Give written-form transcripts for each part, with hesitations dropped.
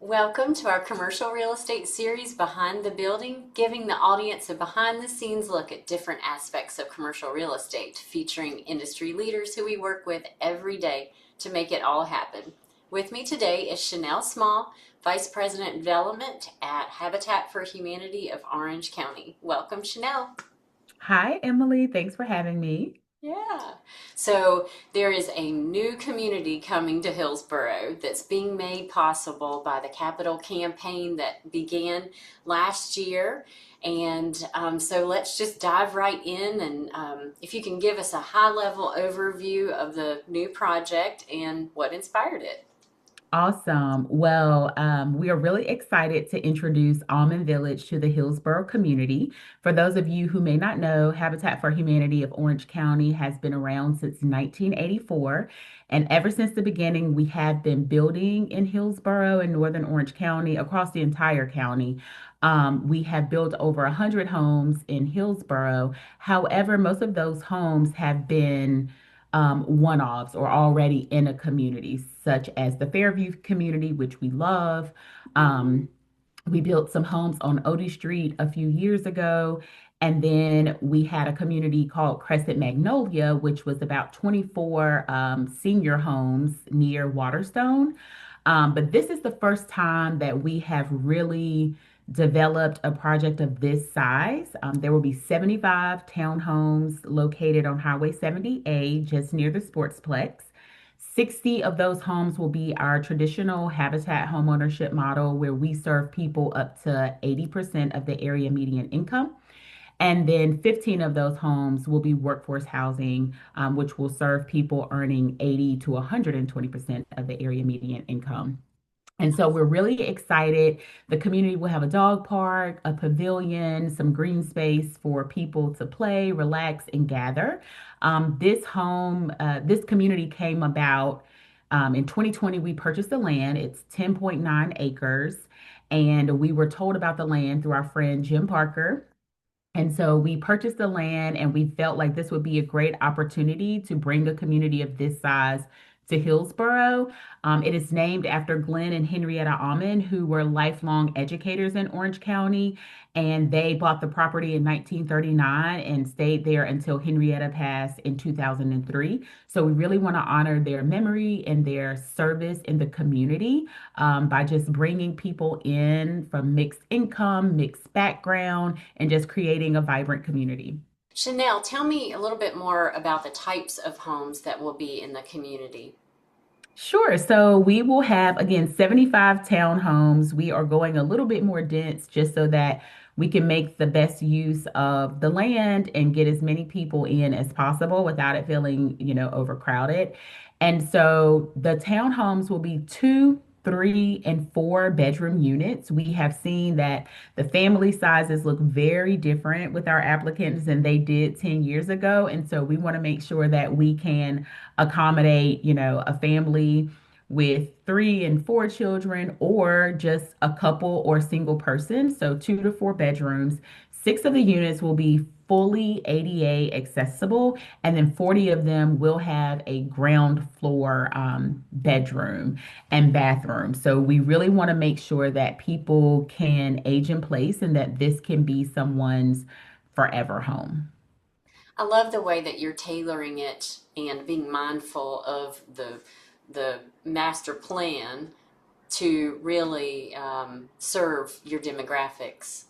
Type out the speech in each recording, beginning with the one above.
Welcome to our commercial real estate series, Behind the Building, giving the audience a behind the scenes look at different aspects of commercial real estate, featuring industry leaders who we work with every day to make it all happen. With me today is Shanell Smaw, Vice President of Development at Habitat for Humanity of Orange County. Welcome, Shanell. Hi, Emily. Thanks for having me. Yeah. So there is a new community coming to Hillsborough that's being made possible by the capital campaign that began last year. And so let's just dive right in. And if you can give us a high level overview of the new project and what inspired it. Awesome. Well, we are really excited to introduce Almond Village to the Hillsborough community. For those of you who may not know, Habitat for Humanity of Orange County has been around since 1984. And ever since the beginning, we have been building in Hillsborough and Northern Orange County, across the entire county. We have built over 100 homes in Hillsborough. However, most of those homes have been one-offs or already in a community, such as the Fairview community, which we love. Um, we built some homes on Odie Street a few years ago. And then we had a community called Crescent Magnolia, which was about 24 senior homes near Waterstone. But this is the first time that we have really developed a project of this size. There will be 75 townhomes located on Highway 70A, just near the Sportsplex. 60 of those homes will be our traditional Habitat homeownership model, where we serve people up to 80% of the area median income. And then 15 of those homes will be workforce housing, which will serve people earning 80 to 120% of the area median income. And so we're really excited. The community will have a dog park, a pavilion, some green space for people to play, relax, and gather. This community came about in 2020. We purchased the land. It's 10.9 acres. And we were told about the land through our friend Jim Parker. And so we purchased the land and we felt like this would be a great opportunity to bring a community of this size to Hillsborough. It is named after Glenn and Henrietta Almond, who were lifelong educators in Orange County. And they bought the property in 1939 and stayed there until Henrietta passed in 2003. So we really want to honor their memory and their service in the community by just bringing people in from mixed income, mixed background, and just creating a vibrant community. Chanel, tell me a little bit more about the types of homes that will be in the community. Sure. So we will have, again, 75 townhomes. We are going a little bit more dense just so that we can make the best use of the land and get as many people in as possible without it feeling, overcrowded. And so the townhomes will be two, three, and four bedroom units. We have seen that the family sizes look very different with our applicants than they did 10 years ago. And so we want to make sure that we can accommodate, a family with three and four children, or just a couple or single person. So 2 to 4 bedrooms. Six of the units will be fully ADA accessible, and then 40 of them will have a ground floor bedroom and bathroom. So we really want to make sure that people can age in place and that this can be someone's forever home. I love the way that you're tailoring it and being mindful of the master plan to really serve your demographics.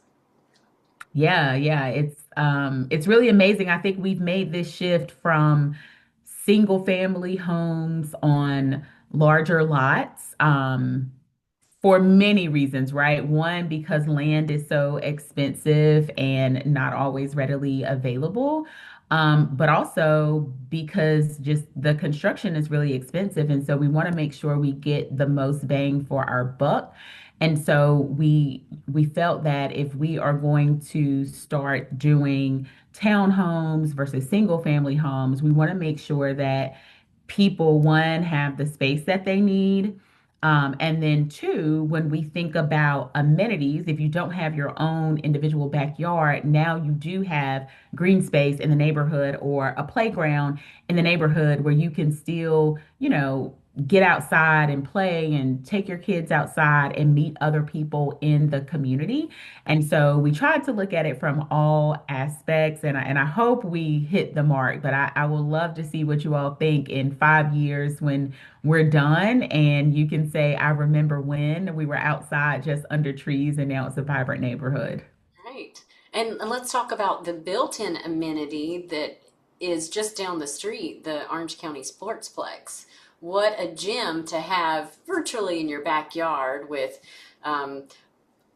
Yeah, it's really amazing. I think we've made this shift from single family homes on larger lots for many reasons, right? One, because land is so expensive and not always readily available. But also because just the construction is really expensive. And so we want to make sure we get the most bang for our buck. And so we felt that if we are going to start doing townhomes versus single family homes, we want to make sure that people, one, have the space that they need. And then two, when we think about amenities, if you don't have your own individual backyard, now you do have green space in the neighborhood or a playground in the neighborhood where you can still, get outside and play and take your kids outside and meet other people in the community. And so we tried to look at it from all aspects, and I hope we hit the mark. But I will love to see what you all think in 5 years when we're done and you can say, I remember when we were outside just under trees and now it's a vibrant neighborhood. Right. And let's talk about the built-in amenity that is just down the street, the Orange County Sportsplex. What a gym to have virtually in your backyard with um,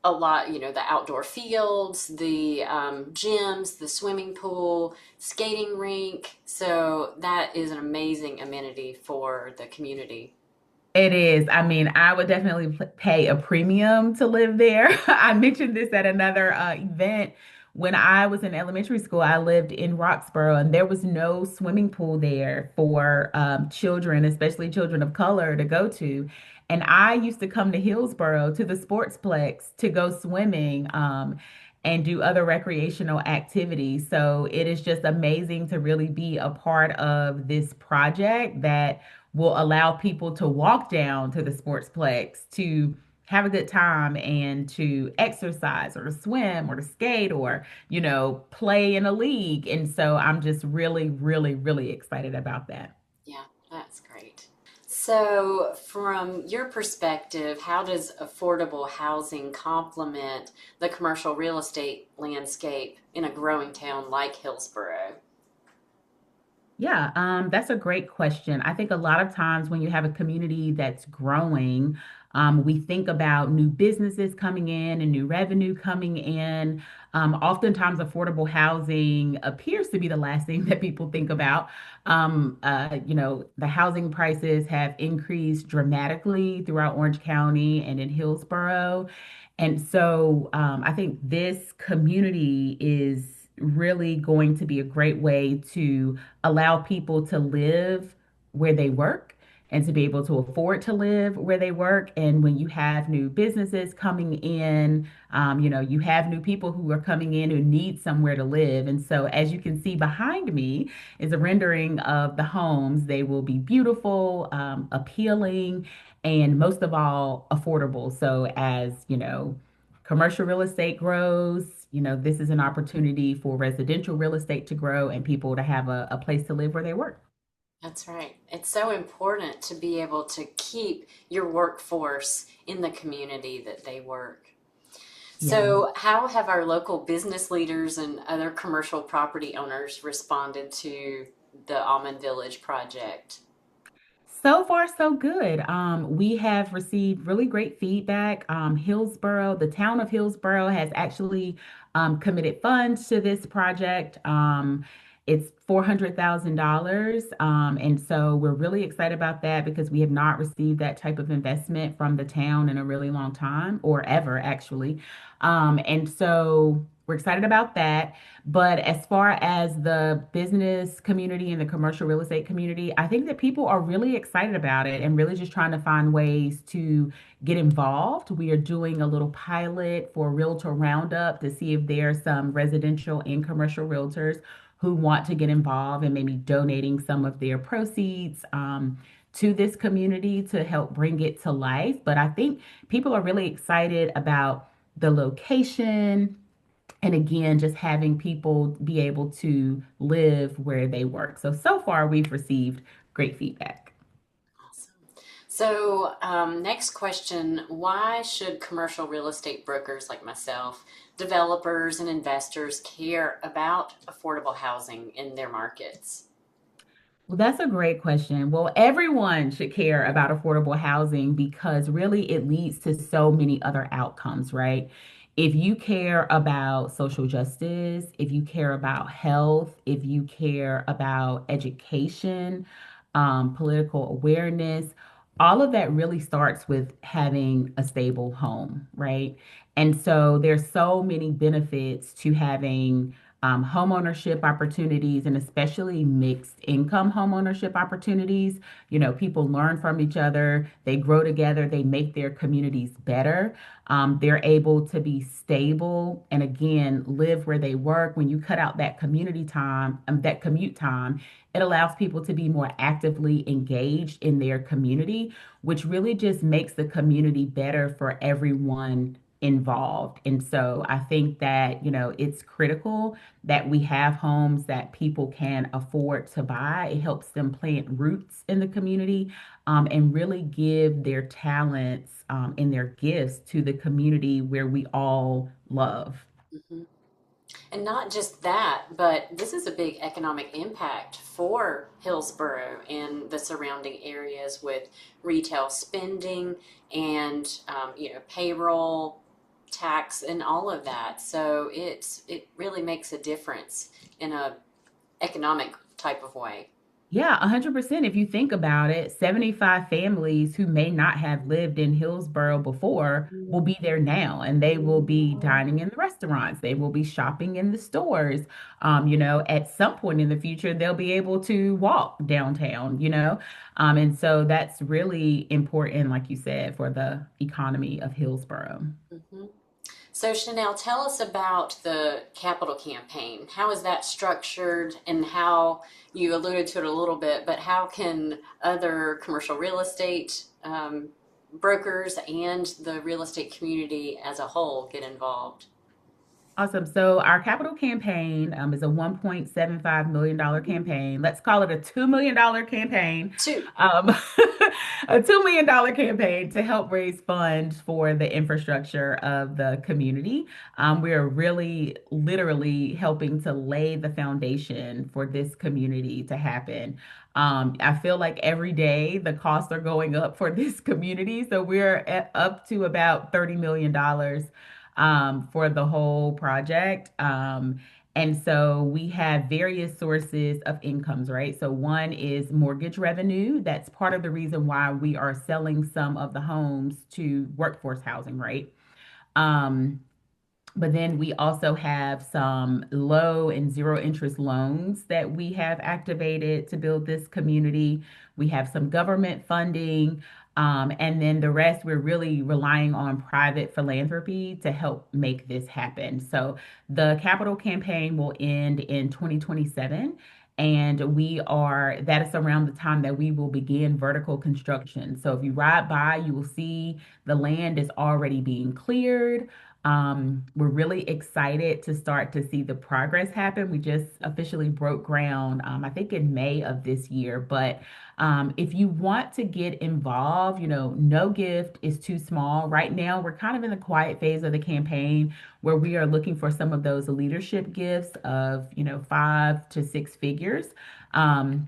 a lot, the outdoor fields, the gyms, the swimming pool, skating rink. So that is an amazing amenity for the community. It is. I mean, I would definitely pay a premium to live there. I mentioned this at another event. When I was in elementary school, I lived in Roxborough, and there was no swimming pool there for children, especially children of color, to go to. And I used to come to Hillsborough to the Sportsplex to go swimming and do other recreational activities. So it is just amazing to really be a part of this project that will allow people to walk down to the sportsplex to have a good time and to exercise or to swim or to skate or, play in a league. And so I'm just really, really, really excited about that. Yeah, that's great. So, from your perspective, how does affordable housing complement the commercial real estate landscape in a growing town like Hillsborough? Yeah, that's a great question. I think a lot of times when you have a community that's growing, we think about new businesses coming in and new revenue coming in. Oftentimes, affordable housing appears to be the last thing that people think about. The housing prices have increased dramatically throughout Orange County and in Hillsborough. And so I think this community is really going to be a great way to allow people to live where they work and to be able to afford to live where they work. And when you have new businesses coming in, you have new people who are coming in who need somewhere to live. And so, as you can see behind me, is a rendering of the homes. They will be beautiful, appealing, and most of all, affordable. So, as commercial real estate grows, this is an opportunity for residential real estate to grow and people to have a place to live where they work. That's right. It's so important to be able to keep your workforce in the community that they work. Yeah. So, how have our local business leaders and other commercial property owners responded to the Almond Village project? So far, so good. We have received really great feedback. Hillsborough, the town of Hillsborough has actually committed funds to this project. It's $400,000. And so we're really excited about that because we have not received that type of investment from the town in a really long time, or ever, actually. And so we're excited about that. But as far as the business community and the commercial real estate community, I think that people are really excited about it and really just trying to find ways to get involved. We are doing a little pilot for Realtor Roundup to see if there are some residential and commercial realtors who want to get involved and maybe donating some of their proceeds to this community to help bring it to life. But I think people are really excited about the location and again, just having people be able to live where they work. So far, we've received great feedback. Awesome. So, next question, why should commercial real estate brokers like myself, developers, and investors care about affordable housing in their markets? Well, that's a great question. Well, everyone should care about affordable housing because really it leads to so many other outcomes, right? If you care about social justice, if you care about health, if you care about education, political awareness, all of that really starts with having a stable home, right? And so there's so many benefits to having home ownership opportunities, and especially mixed income home ownership opportunities. People learn from each other, they grow together, they make their communities better. They're able to be stable and again live where they work. When you cut out that community time, that commute time, it allows people to be more actively engaged in their community, which really just makes the community better for everyone involved. And so I think that, it's critical that we have homes that people can afford to buy. It helps them plant roots in the community, and really give their talents, and their gifts to the community where we all love. Mhm. And not just that, but this is a big economic impact for Hillsborough and the surrounding areas with retail spending and payroll, tax, and all of that. So it really makes a difference in a economic type of way. Yeah, 100%. If you think about it, 75 families who may not have lived in Hillsborough before will be there now, and they will be dining in the restaurants. They will be shopping in the stores. At some point in the future, they'll be able to walk downtown. And so that's really important, like you said, for the economy of Hillsborough. Mhm. So, Chanel, tell us about the capital campaign. How is that structured, and how you alluded to it a little bit, but how can other commercial real estate brokers and the real estate community as a whole get involved? Awesome. So our capital campaign is a $1.75 million campaign. Let's call it a $2 million campaign. Two. Um, a $2 million campaign to help raise funds for the infrastructure of the community. We are really literally helping to lay the foundation for this community to happen. I feel like every day the costs are going up for this community. So up to about $30 million for the whole project. And so we have various sources of incomes, right? So one is mortgage revenue. That's part of the reason why we are selling some of the homes to workforce housing, right? Um, but then we also have some low and zero interest loans that we have activated to build this community. We have some government funding. And then the rest, we're really relying on private philanthropy to help make this happen. So the capital campaign will end in 2027. And that is around the time that we will begin vertical construction. So if you ride by, you will see the land is already being cleared. We're really excited to start to see the progress happen. We just officially broke ground, I think in May of this year. But if you want to get involved, no gift is too small. Right now, we're kind of in the quiet phase of the campaign where we are looking for some of those leadership gifts of, 5 to 6 figures. Um,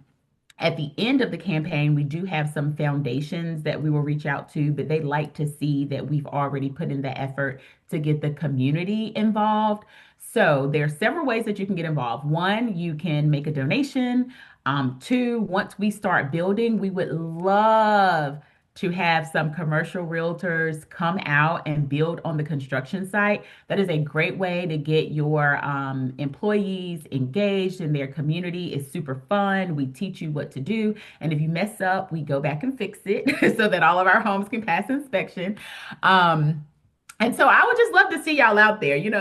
at the end of the campaign, we do have some foundations that we will reach out to, but they like to see that we've already put in the effort to get the community involved. So there are several ways that you can get involved. One, you can make a donation. Two, once we start building, we would love to have some commercial realtors come out and build on the construction site. That is a great way to get your employees engaged in their community. It's super fun. We teach you what to do. And if you mess up, we go back and fix it so that all of our homes can pass inspection. And so I would just love to see y'all out there. You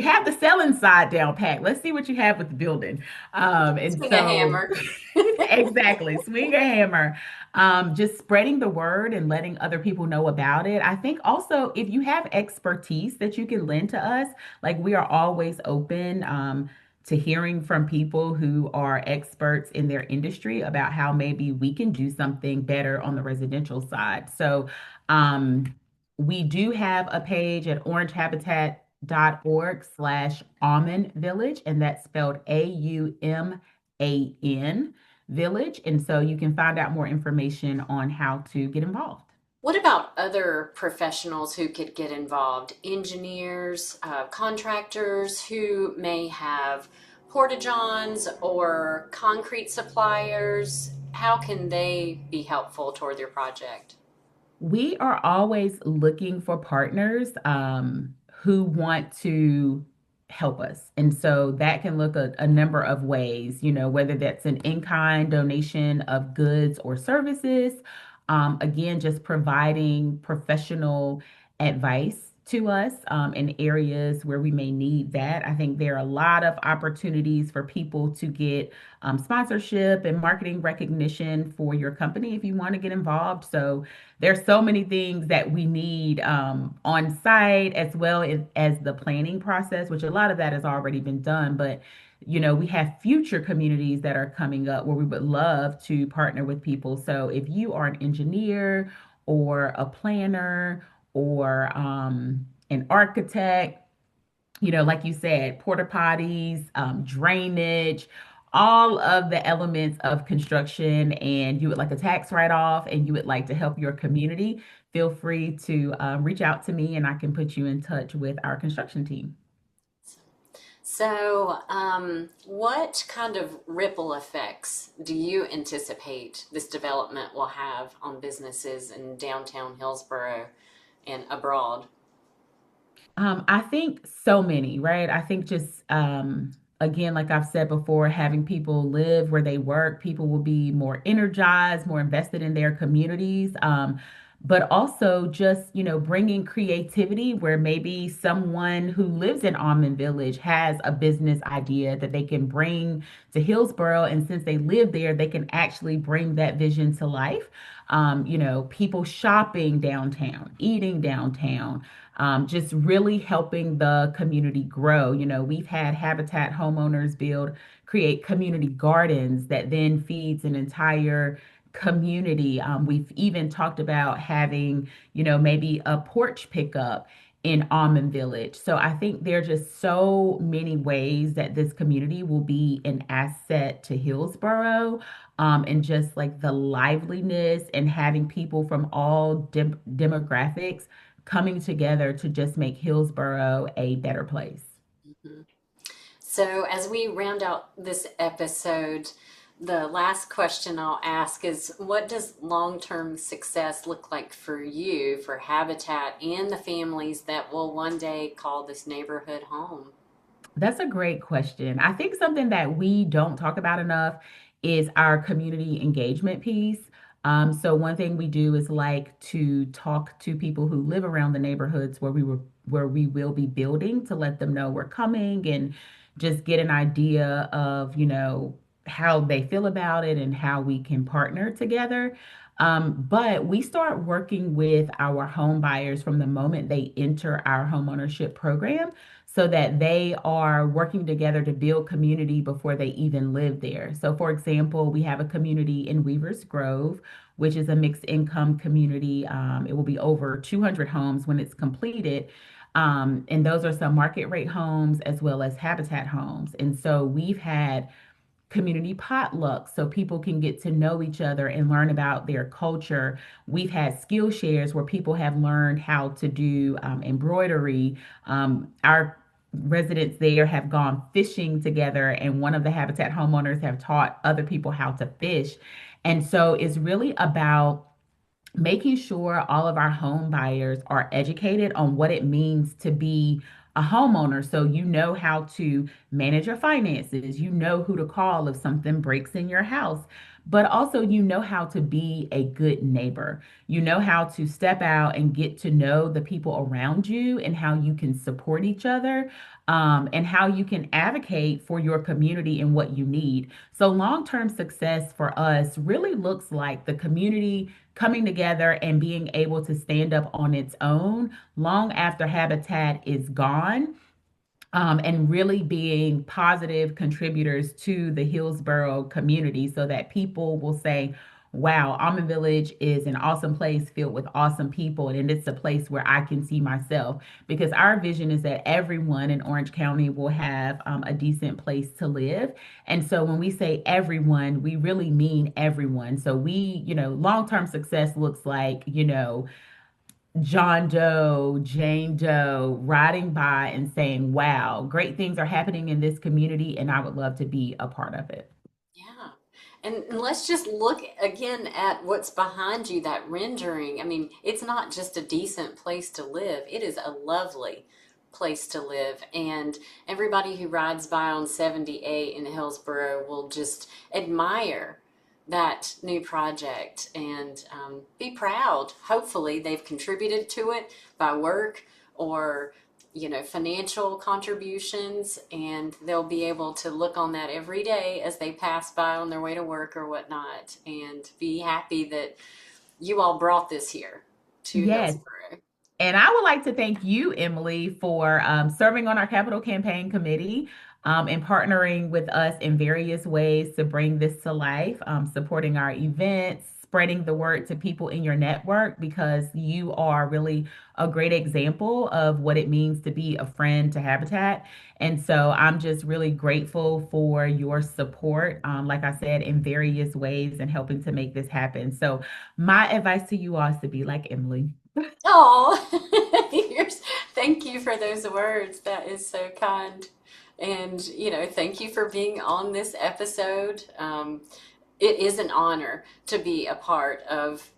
have the selling side down pat. Let's see what you have with the building. And Swing a so hammer. exactly, swing a hammer. Just spreading the word and letting other people know about it. I think also if you have expertise that you can lend to us, like we are always open to hearing from people who are experts in their industry about how maybe we can do something better on the residential side. So um, we do have a page at orangehabitat.org/almond village, and that's spelled AUMAN village. And so you can find out more information on how to get involved. What about other professionals who could get involved? Engineers, contractors who may have porta-johns or concrete suppliers. How can they be helpful toward your project? We are always looking for partners who want to help us. And so that can look a number of ways, whether that's an in-kind donation of goods or services. Again, just providing professional advice to us in areas where we may need that. I think there are a lot of opportunities for people to get sponsorship and marketing recognition for your company if you want to get involved. So there's so many things that we need on site as well as the planning process, which a lot of that has already been done. But we have future communities that are coming up where we would love to partner with people. So if you are an engineer or a planner or an architect, like you said, porta potties, drainage, all of the elements of construction, and you would like a tax write-off and you would like to help your community, feel free to reach out to me and I can put you in touch with our construction team. So, what kind of ripple effects do you anticipate this development will have on businesses in downtown Hillsborough and abroad? I think so many, right? I think just again, like I've said before, having people live where they work, people will be more energized, more invested in their communities. But also just, bringing creativity where maybe someone who lives in Almond Village has a business idea that they can bring to Hillsborough. And since they live there, they can actually bring that vision to life. People shopping downtown, eating downtown, just really helping the community grow. We've had Habitat homeowners create community gardens that then feeds an entire community. We've even talked about having, maybe a porch pickup in Almond Village. So I think there are just so many ways that this community will be an asset to Hillsborough. And just like the liveliness and having people from all demographics coming together to just make Hillsborough a better place. Mhm. So, as we round out this episode, the last question I'll ask is what does long term success look like for you, for Habitat, and the families that will one day call this neighborhood home? That's a great question. I think something that we don't talk about enough is our community engagement piece. So one thing we do is like to talk to people who live around the neighborhoods where we will be building to let them know we're coming and just get an idea of, how they feel about it and how we can partner together. But we start working with our home buyers from the moment they enter our homeownership program so that they are working together to build community before they even live there. So, for example, we have a community in Weavers Grove, which is a mixed income community. It will be over 200 homes when it's completed. And those are some market rate homes as well as habitat homes. And so we've had community potlucks so people can get to know each other and learn about their culture. We've had skill shares where people have learned how to do embroidery. Our residents there have gone fishing together, and one of the Habitat homeowners have taught other people how to fish. And so it's really about making sure all of our home buyers are educated on what it means to be a homeowner. So you know how to manage your finances, you know who to call if something breaks in your house, but also you know how to be a good neighbor. You know how to step out and get to know the people around you and how you can support each other. And how you can advocate for your community and what you need. So, long term success for us really looks like the community coming together and being able to stand up on its own long after Habitat is gone, and really being positive contributors to the Hillsborough community so that people will say, wow, Almond Village is an awesome place filled with awesome people, and it's a place where I can see myself. Because our vision is that everyone in Orange County will have a decent place to live. And so when we say everyone, we really mean everyone. So long term success looks like, John Doe, Jane Doe riding by and saying, wow, great things are happening in this community, and I would love to be a part of it. Yeah. And let's just look again at what's behind you, that rendering. I mean, it's not just a decent place to live, it is a lovely, place to live. And everybody who rides by on 78 in Hillsborough will just admire that new project and be proud. Hopefully, they've contributed to it by work or financial contributions, and they'll be able to look on that every day as they pass by on their way to work or whatnot and be happy that you all brought this here to Yes. Hillsborough. And I would like to thank you, Emilee, for serving on our capital campaign committee and partnering with us in various ways to bring this to life, supporting our events, spreading the word to people in your network, because you are really a great example of what it means to be a friend to Habitat. And so I'm just really grateful for your support, like I said, in various ways and helping to make this happen. So my advice to you all is to be like Emilee. Oh, thank you for those words. That is so kind. And, thank you for being on this episode. It is an honor to be a part of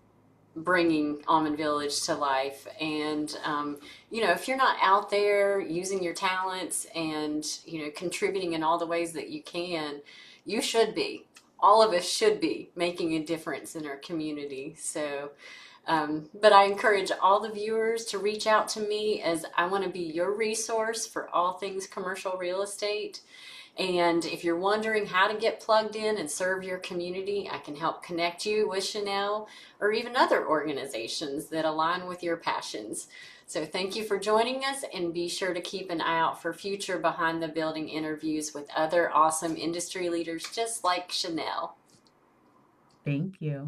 bringing Almond Village to life. And, if you're not out there using your talents and, contributing in all the ways that you can, you should be. All of us should be making a difference in our community. So, but I encourage all the viewers to reach out to me, as I want to be your resource for all things commercial real estate. And if you're wondering how to get plugged in and serve your community, I can help connect you with Shanell or even other organizations that align with your passions. So thank you for joining us, and be sure to keep an eye out for future Behind the Building interviews with other awesome industry leaders just like Shanell. Thank you.